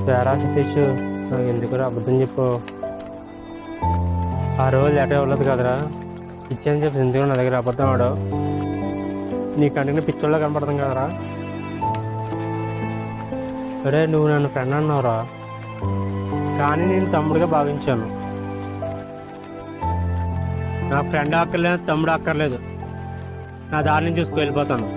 తేరా సతీష్, నాకు ఎందుకు అబద్ధం చెప్పు. ఆ రోజు లెటర్ ఇవ్వలేదు కదరా, ఇచ్చాను చెప్పి ఎందుకు నా దగ్గర అబద్ధం ఆడావు. నీ కంటిని పిచ్చోళ్ళ కనపడుతుంది కదరా. అరే నువ్వు నన్ను ఫ్రెండ్ అన్నావురా, కానీ నేను తమ్ముడిగా భావించాను. నా ఫ్రెండ్ అక్కర్లేదు, తమ్ముడు అక్కర్లేదు, నా దారిని చూసుకు వెళ్ళిపోతాను.